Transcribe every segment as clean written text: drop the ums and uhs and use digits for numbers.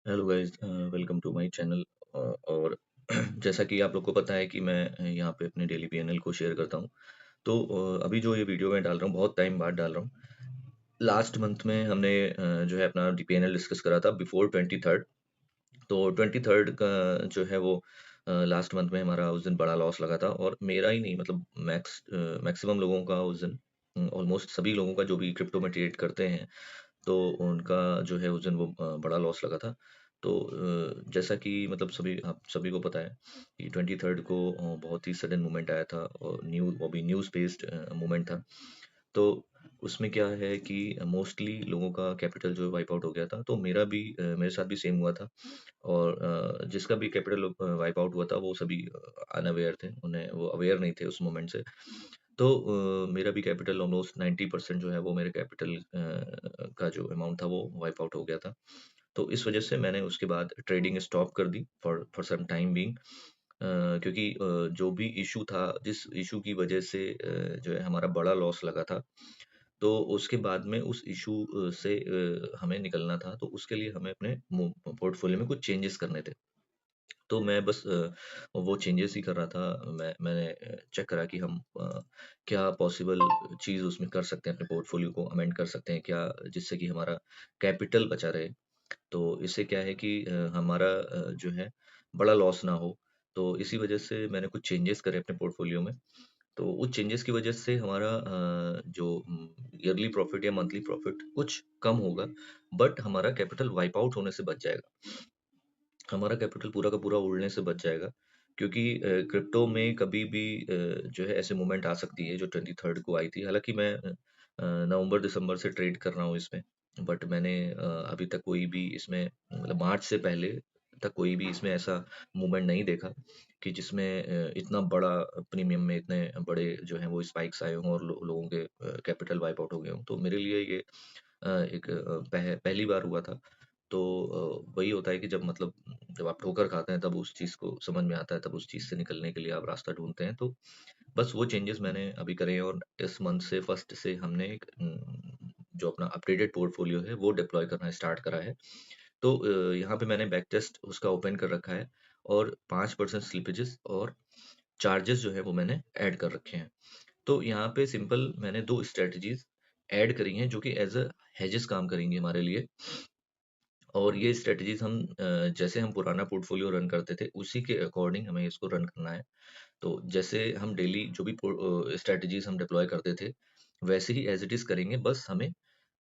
Hello guys, welcome to my channel. और जैसा कि आप लोग को पता है कि मैं यहाँ पे अपने डेली पीएनएल को शेयर करता हूँ। तो अभी जो ये वीडियो मैं डाल रहा हूँ बहुत टाइम बाद डाल रहा हूँ। लास्ट मंथ में हमने जो है अपना पीएनएल डिस्कस करा था बिफोर 23rd। तो 23rd का जो है वो लास्ट मंथ में हमारा उस दिन बड़ा लॉस लगा था, और मेरा ही नहीं मतलब मैक्सिमम लोगों का उस दिन, ऑलमोस्ट सभी लोगों का जो भी क्रिप्टो में ट्रेड करते हैं, तो उनका जो है उस दिन वो बड़ा लॉस लगा था। तो जैसा कि मतलब सभी आप सभी को पता है कि 23rd को बहुत ही सडन मूवमेंट आया था, और वो भी न्यूज़ बेस्ड मूवमेंट था। तो उसमें क्या है कि मोस्टली लोगों का कैपिटल जो है वाइप आउट हो गया था, तो मेरे साथ भी सेम हुआ था। और जिसका भी कैपिटल वाइप आउट हुआ था वो सभी अनअवेयर थे, उन्हें वो अवेयर नहीं थे उस मोमेंट से। तो मेरा भी कैपिटल ऑलमोस्ट 90% जो है वो मेरे कैपिटल का जो अमाउंट था वो वाइप आउट हो गया था। तो इस वजह से मैंने उसके बाद ट्रेडिंग स्टॉप कर दी for for some time being. क्योंकि जो भी इशू था, जिस इशू की वजह से जो है हमारा बड़ा लॉस लगा था, तो उसके बाद में उस इशू से हमें निकलना था, तो उसके लिए हमें अपने पोर्टफोलियो में कुछ चेंजेस करने थे। तो मैं बस वो चेंजेस ही कर रहा था। मैंने चेक करा कि हम क्या पॉसिबल चीज़ उसमें कर सकते हैं, अपने पोर्टफोलियो को अमेंड कर सकते हैं क्या, जिससे कि हमारा कैपिटल बचा रहे। तो इससे क्या है कि हमारा जो है बड़ा लॉस ना हो। तो इसी वजह से मैंने कुछ चेंजेस करे अपने पोर्टफोलियो में। तो उस चेंजेस की वजह से हमारा जो ईयरली प्रॉफिट या मंथली प्रॉफिट कुछ कम होगा, बट हमारा कैपिटल वाइप आउट होने से बच जाएगा। हमारा कैपिटल पूरा का पूरा उड़ने से बच जाएगा। क्योंकि क्रिप्टो में कभी भी जो है ऐसे मोमेंट आ सकती है जो 23rd को आई थी। हालांकि मैं नवंबर दिसंबर से ट्रेड कर रहा हूँ इसमें, बट मैंने अभी तक कोई भी इसमें मतलब मार्च से पहले तक कोई भी इसमें ऐसा मूवमेंट नहीं देखा कि जिसमें इतना बड़ा प्रीमियम में इतने बड़े जो है वो स्पाइक्स आए हों और लोगों के कैपिटल वाइप आउट हो गए हों। तो मेरे लिए ये एक पहली बार हुआ था। तो वही होता है कि जब मतलब जब आप ठोकर खाते हैं तब उस चीज़ को समझ में आता है, तब उस चीज़ से निकलने के लिए आप रास्ता ढूँढते हैं। तो बस वो चेंजेस मैंने अभी करे हैं, और इस मंथ से फर्स्ट से हमने एक जो अपना अपडेटेड पोर्टफोलियो है वो डिप्लॉय करना स्टार्ट करा है। तो यहाँ पे मैंने बैक टेस्ट उसका ओपन कर रखा है, और 5% स्लिपेजेस और चार्जेस जो है वो मैंने ऐड कर रखे हैं। तो यहाँ पे सिंपल मैंने 2 स्ट्रैटेजीज़ ऐड करी हैं जो कि एज़ अ हेजेस काम करेंगी हमारे लिए। और ये स्ट्रैटेजीज़ जैसे हम पुराना पोर्टफोलियो रन करते थे उसी के अकॉर्डिंग हमें इसको रन करना है। तो जैसे हम डेली जो भी स्ट्रैटेजीज़ हम डिप्लॉय करते थे, वैसे ही एज़ इट इज़ करेंगे, बस हमें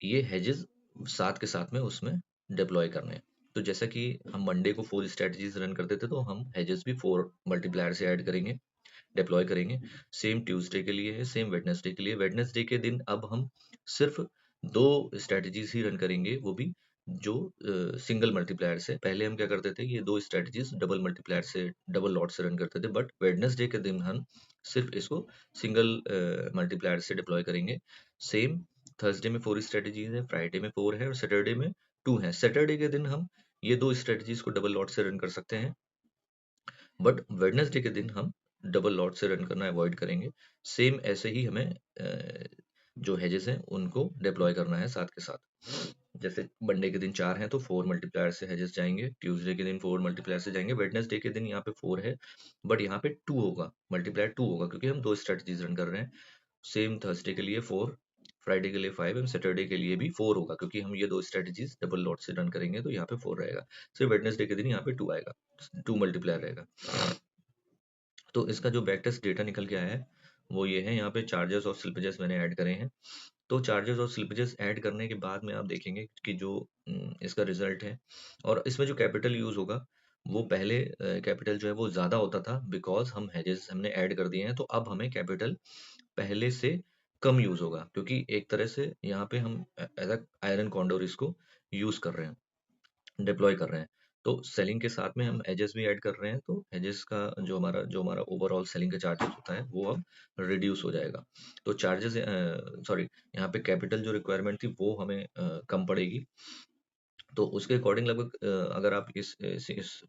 ये हेजेस साथ के साथ में उसमें डिप्लॉय करने हैं। तो जैसा कि हम मंडे को 4 स्ट्रैटेजीज़ रन करते थे, तो हम हेजेस भी 4 मल्टीप्लायर से ऐड करेंगे, डिप्लॉय करेंगे। सेम ट्यूसडे के लिए है, सेम वेडनेसडे के लिए। वेडनेसडे के दिन अब हम सिर्फ 2 स्ट्रैटेजीज़ ही रन करेंगे, वो भी जो सिंगल मल्टीप्लायर से। पहले हम क्या करते थे, ये 2 स्ट्रैटेजीज़ डबल मल्टीप्लायर से, डबल लॉट से रन करते थे, बट वेडनेसडे के दिन हम सिर्फ इसको सिंगल मल्टीप्लायर से डिप्लॉय करेंगे। सेम थर्सडे में 4 स्ट्रैटेजीज़ है, फ्राइडे में 4 है, और सैटरडे में 2 है। सैटरडे के दिन हम ये 2 स्ट्रैटेजीज़ को डबल लॉट से रन कर सकते हैं, बट वेडनेसडे के दिन हम डबल लॉट से रन करना अवॉइड करेंगे। सेम ऐसे ही हमें जो हेजेस हैं उनको डिप्लॉय करना है साथ के साथ। जैसे मंडे के दिन 4 हैं तो 4 मल्टीप्लायर से हेजेस जाएंगे, ट्यूसडे के दिन 4 मल्टीप्लायर से जाएंगे, वेडनेसडे के दिन यहाँ पे 4 है, बट यहाँ पे 2 होगा, मल्टीप्लायर 2 होगा, क्योंकि हम 2 स्ट्रेटजीज रन कर रहे हैं। सेम थर्सडे के लिए 4, फ्राइडे के लिए 5 एंड सैटरडे के लिए भी 4 होगा, क्योंकि हम ये 2 स्ट्रेटजीज डबल लॉट से रन करेंगे, तो यहाँ पे 4 रहेगा। सिर्फ वेडनेसडे के दिन यहाँ पे 2 आएगा, 2 मल्टीप्लायर रहेगा। तो इसका जो बैक टेस्ट डेटा निकल के आया है वो ये है। यहाँ पे चार्जेस और स्लिपेजेस मैंने ऐड करे हैं। तो चार्जेस और स्लिपेजेस ऐड करने के बाद में आप देखेंगे कि जो इसका रिजल्ट है, और इसमें जो कैपिटल यूज़ होगा वो पहले कैपिटल जो है वो ज़्यादा होता था, बिकॉज हम हेजेस हमने ऐड कर दिए हैं। तो अब हमें कैपिटल पहले से कम यूज़ होगा, क्योंकि एक तरह से यहाँ पे हम एज अ आयरन कॉन्डोर इसको यूज़ कर रहे हैं, डिप्लॉय कर रहे हैं। तो सेलिंग के साथ में हम एजेस भी ऐड कर रहे हैं, तो एजेस का जो हमारा ओवरऑल सेलिंग का चार्जेस होता है वो अब रिड्यूस हो जाएगा। तो चार्जेस सॉरी, यहाँ पे कैपिटल जो रिक्वायरमेंट थी वो हमें कम पड़ेगी। तो उसके अकॉर्डिंग लगभग अगर आप इस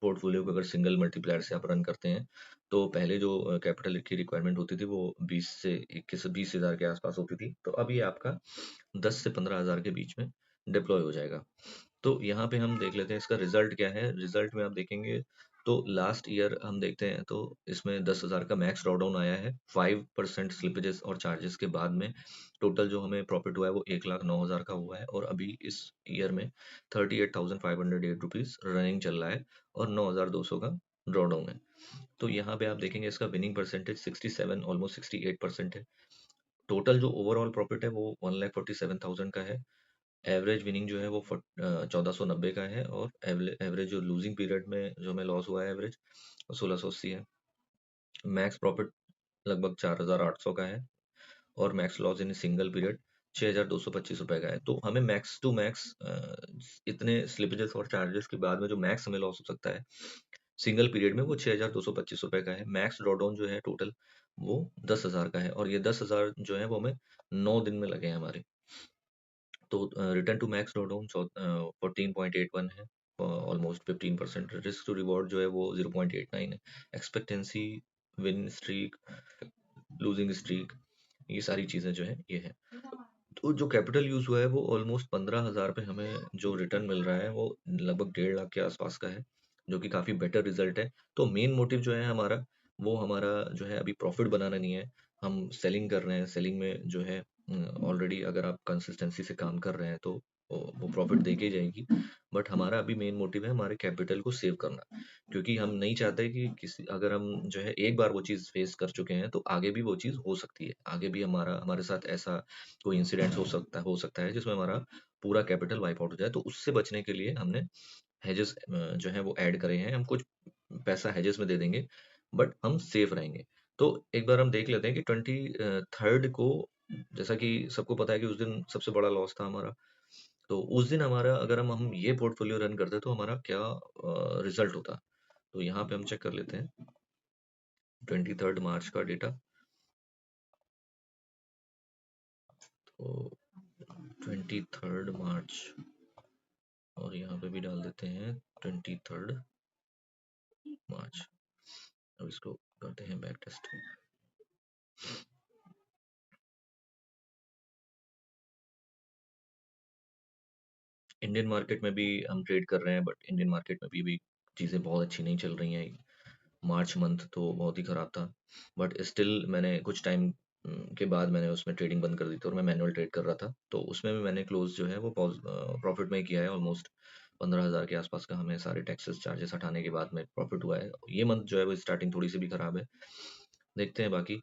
पोर्टफोलियो को अगर सिंगल मल्टीप्लायर से आप रन करते हैं, तो पहले जो कैपिटल की रिक्वायरमेंट होती थी वो 20 से 21 20 हज़ार के आसपास होती थी, तो अब ये आपका 10 से 15 हज़ार के बीच में डिप्लॉय हो जाएगा। तो यहाँ पे हम देख लेते हैं इसका रिजल्ट क्या है। रिजल्ट में आप देखेंगे तो लास्ट ईयर हम देखते हैं तो इसमें 10,000 का मैक्स ड्रॉडाउन आया है। 5% स्लिपेजेस और चार्जेस के बाद में टोटल जो हमें प्रॉफिट हुआ है वो 1,09,000 का हुआ है, और अभी इस ईयर में 38,508 रुपीज रनिंग चल रहा है और 9,200 का ड्रॉडाउन है। तो यहाँ पे आप देखेंगे इसका विनिंग परसेंटेज 67 ऑलमोस्ट 68% है। टोटल जो ओवरऑल प्रॉफिट है वो 1,47,000 का है। एवरेज विनिंग जो है वो 1490 का है, और एवरेज जो लूजिंग पीरियड में जो हमें लॉस हुआ है एवरेज 1680 है। मैक्स प्रॉफिट लगभग 4800 का है, और max loss in single period 6225 रुपए का है। तो हमें मैक्स टू मैक्स इतने स्लिपेजेस और चार्जेस के बाद में जो मैक्स हमें लॉस हो सकता है सिंगल पीरियड में वो 6225 रुपए का है। मैक्स ड्रॉडाउन जो है टोटल वो 10,000 का है, और ये 10,000 जो है वो हमें 9 दिन में लगे हैं हमारे। तो रिटर्न टू मैक्स ड्रॉडाउन 14.81 है, ऑलमोस्ट 15%। रिस्क टू रिवॉर्ड जो है वो 0.89 है। Expectancy, win streak, losing streak, ये सारी चीज़ें जो है ये है। तो जो कैपिटल यूज हुआ है वो ऑलमोस्ट 15,000 पे हमें जो रिटर्न मिल रहा है वो लगभग 1.5 लाख के आसपास का है, जो कि काफ़ी बेटर रिजल्ट है। तो मेन मोटिव जो है हमारा वो हमारा जो है अभी प्रॉफिट बनाना नहीं है। हम सेलिंग कर रहे हैं, सेलिंग में जो है ऑलरेडी अगर आप कंसिस्टेंसी से काम कर रहे हैं तो वो प्रॉफिट दे के ही जाएगी। बट हमारा अभी मेन मोटिव है हमारे कैपिटल को सेव करना, क्योंकि हम नहीं चाहते कि किसी अगर हम जो है एक बार वो चीज़ फेस कर चुके हैं तो आगे भी वो चीज़ हो सकती है। आगे भी हमारे साथ ऐसा कोई इंसिडेंट हो सकता है जिसमें हमारा पूरा कैपिटल वाइप आउट हो जाए। तो उससे बचने के लिए हमने हेजेस जो है वो ऐड करे हैं। हम कुछ पैसा हेजेस में दे देंगे, बट हम सेफ रहेंगे। तो एक बार हम देख लेते हैं कि 23rd को, जैसा कि सबको पता है कि उस दिन सबसे बड़ा लॉस था हमारा। तो उस दिन हमारा अगर हम ये पोर्टफोलियो रन करते तो हमारा क्या रिजल्ट होता। तो यहाँ पे हम चेक कर लेते हैं 23rd मार्च का डेटा। तो 23rd मार्च, और यहाँ पे भी डाल देते हैं 23rd मार्च। अब इसको करते हैं बैक टेस्ट। इंडियन मार्केट में भी हम ट्रेड कर रहे हैं, बट इंडियन मार्केट में भी चीज़ें बहुत अच्छी नहीं चल रही हैं। मार्च मंथ तो बहुत ही ख़राब था, बट स्टिल मैंने कुछ टाइम के बाद मैंने उसमें ट्रेडिंग बंद कर दी थी, और मैं मैनुअल ट्रेड कर रहा था। तो उसमें भी मैंने क्लोज जो है वो प्रॉफिट में ही किया है। ऑलमोस्ट 15,000 के आसपास का हमें सारे टैक्सेस चार्जेस हटाने के बाद में प्रॉफिट हुआ है। ये मंथ जो है वो स्टार्टिंग थोड़ी सी भी ख़राब है। देखते हैं बाकी।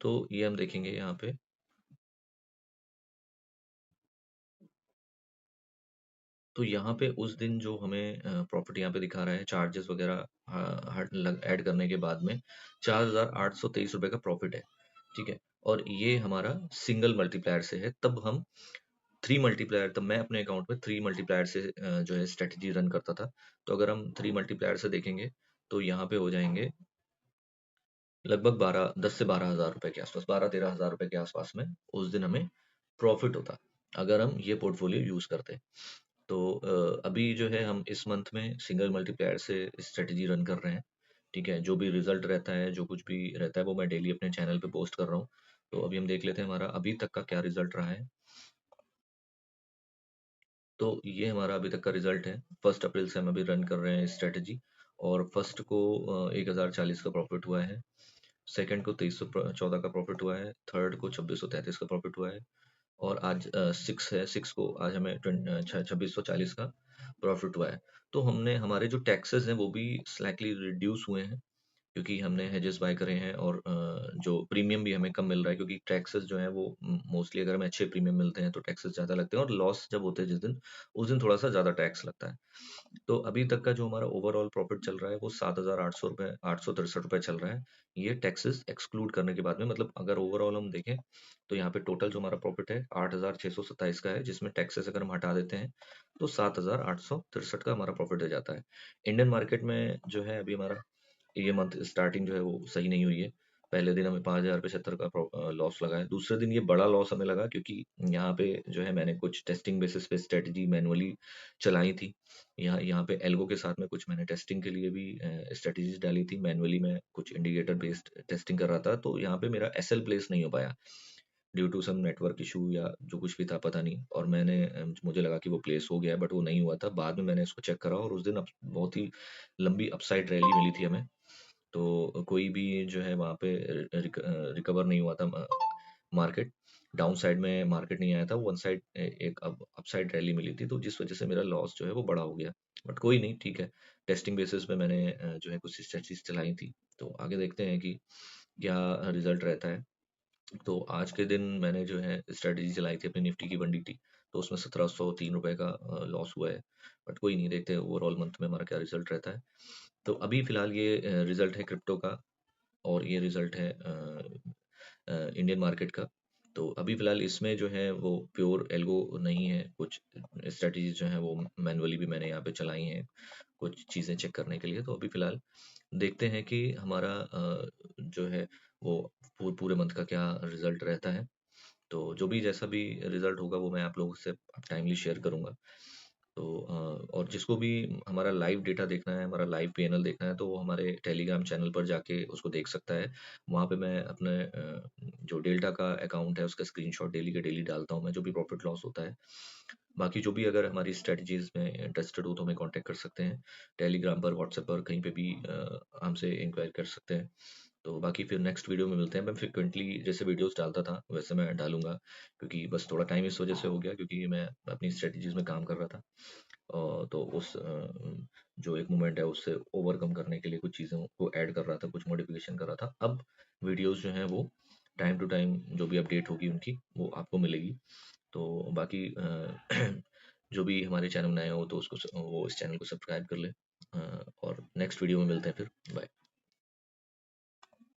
तो ये हम देखेंगे यहाँ पे। तो यहाँ पे उस दिन जो हमें प्रॉफिट यहाँ पे दिखा रहा है चार्जेस वगैरह ऐड करने के बाद में 4,823 रुपए का प्रॉफिट है। ठीक है, और ये हमारा सिंगल मल्टीप्लायर से है। तब हम थ्री मल्टीप्लायर, तब मैं अपने अकाउंट में थ्री मल्टीप्लायर से जो है स्ट्रेटजी रन करता था। तो अगर हम थ्री मल्टीप्लायर से देखेंगे तो यहाँ पे हो जाएंगे लगभग 10 से 12 हज़ार रुपए के आसपास, 12-13 हज़ार रुपए के आसपास में उस दिन हमें प्रॉफिट होता, अगर हम ये पोर्टफोलियो यूज करते। तो अभी जो है हम इस मंथ में सिंगल मल्टीप्लायर से स्ट्रेटजी रन कर रहे हैं। ठीक है, जो भी रिजल्ट रहता है, जो कुछ भी रहता है वो मैं डेली अपने चैनल पे पोस्ट कर रहा हूँ। तो अभी हम देख लेते हैं हमारा अभी तक का क्या रिजल्ट रहा है। तो ये हमारा अभी तक का रिजल्ट है। 1 अप्रैल से हम अभी रन कर रहे हैं स्ट्रेटजी, और फर्स्ट को 1,040 का प्रॉफिट हुआ है। सेकंड को 2314 का प्रॉफिट हुआ है। थर्ड को 2633 का प्रॉफिट हुआ है। और आज 6 को आज हमें 2640 का प्रॉफिट हुआ है। तो हमने हमारे जो टैक्सेस हैं वो भी स्लाइटली रिड्यूस हुए हैं, क्योंकि हमने हेजेस बाय करे हैं, और जो प्रीमियम भी हमें कम मिल रहा है, क्योंकि टैक्सेस जो है वो मोस्टली अगर हमें अच्छे प्रीमियम मिलते हैं तो टैक्सेस ज़्यादा लगते हैं, और लॉस जब होते हैं जिस दिन उस दिन थोड़ा सा ज़्यादा टैक्स लगता है। तो अभी तक का जो हमारा ओवरऑल प्रॉफिट चल रहा है वो 7,800 रुपये 863 रुपये चल रहा है। ये टैक्सेस एक्सक्लूड करने के बाद में, मतलब अगर ओवरऑल हम देखें तो यहाँ पे टोटल जो हमारा प्रॉफिट है 8,627 का है, जिसमें टैक्सेस अगर हम हटा देते हैं तो 7,863 का हमारा प्रॉफिट हो जाता है। इंडियन मार्केट में जो है अभी हमारा ये मंथ स्टार्टिंग जो है वो सही नहीं हुई है। पहले दिन हमें 5,075 का लॉस लगा है। दूसरे दिन ये बड़ा लॉस हमें लगा, क्योंकि यहाँ पे जो है मैंने कुछ टेस्टिंग बेसिस पे स्ट्रेटजी मैनुअली चलाई थी। यहाँ यहाँ पे एल्गो के साथ में कुछ मैंने टेस्टिंग के लिए भी स्ट्रेटजीज डाली थी। मैनुअली मैं कुछ इंडिकेटर बेस्ड टेस्टिंग कर रहा था, तो यहाँ पे मेरा एसएल प्लेस नहीं हो पाया due to some network issue या जो कुछ भी था पता नहीं, और मैंने मुझे लगा कि वो प्लेस हो गया है, बट वो नहीं हुआ था। बाद में मैंने इसको चेक करा और उस दिन बहुत ही लंबी अपसाइड रैली मिली थी हमें। तो कोई भी जो है वहाँ पे रिकवर नहीं हुआ था मार्केट। डाउन साइड में मार्केट नहीं आया था, वन साइड एक अपसाइड रैली मिली थी, तो जिस वजह से मेरा लॉस जो है वो बड़ा हो गया। बट कोई नहीं, ठीक है। टेस्टिंग बेसिस पे मैंने जो है कुछ स्ट्रेटजीज चलाई थी, तो आगे देखते हैं कि क्या रिजल्ट रहता है। तो आज के दिन मैंने जो है स्ट्रेटजी चलाई थी अपनी निफ्टी की 1DT, तो उसमें 1703 रुपए का लॉस हुआ है। बट कोई नहीं, देखते हैं ओवरऑल मंथ में हमारा क्या रिजल्ट रहता है। तो अभी फिलहाल ये रिजल्ट है क्रिप्टो का, और ये रिजल्ट है इंडियन मार्केट का। तो अभी फिलहाल इसमें जो है वो प्योर एल्गो नहीं है, कुछ स्ट्रेटजीज जो है वो मैनुअली भी मैंने यहाँ पे चलाई हैं कुछ चीज़ें चेक करने के लिए। तो अभी फिलहाल देखते हैं कि हमारा जो है वो पूरे मंथ का क्या रिजल्ट रहता है। तो जो भी जैसा भी रिजल्ट होगा वो मैं आप लोगों से टाइमली शेयर करूंगा। तो और जिसको भी हमारा लाइव डेटा देखना है, हमारा लाइव पीएनएल देखना है, तो वो हमारे टेलीग्राम चैनल पर जाके उसको देख सकता है। वहाँ पे मैं अपने जो डेल्टा का अकाउंट है उसका स्क्रीनशॉट डेली के डेली डालता हूँ मैं, जो भी प्रॉफिट लॉस होता है। बाकी जो भी अगर हमारी स्ट्रेटजीज में इंटरेस्टेड हो तो हमें कांटेक्ट कर सकते हैं, टेलीग्राम पर, व्हाट्सएप पर, कहीं पे भी हमसे इंक्वायर कर सकते हैं। तो बाकी फिर नेक्स्ट वीडियो में मिलते हैं। मैं फ्रिक्वेंटली जैसे वीडियोस डालता था वैसे मैं डालूंगा, क्योंकि बस थोड़ा टाइम इस वजह से हो गया क्योंकि मैं अपनी स्ट्रेटजीज में काम कर रहा था। तो उस जो एक मोमेंट है उससे ओवरकम करने के लिए कुछ चीज़ों को ऐड कर रहा था, कुछ मॉडिफिकेशन कर रहा था। अब वीडियोस जो हैं वो टाइम टू टाइम जो भी अपडेट होगी उनकी वो आपको मिलेगी। तो बाकी जो भी हमारे चैनल में नए हो तो उसको वो इस चैनल को सब्सक्राइब कर ले। और नेक्स्ट वीडियो में मिलते हैं फिर। बाय।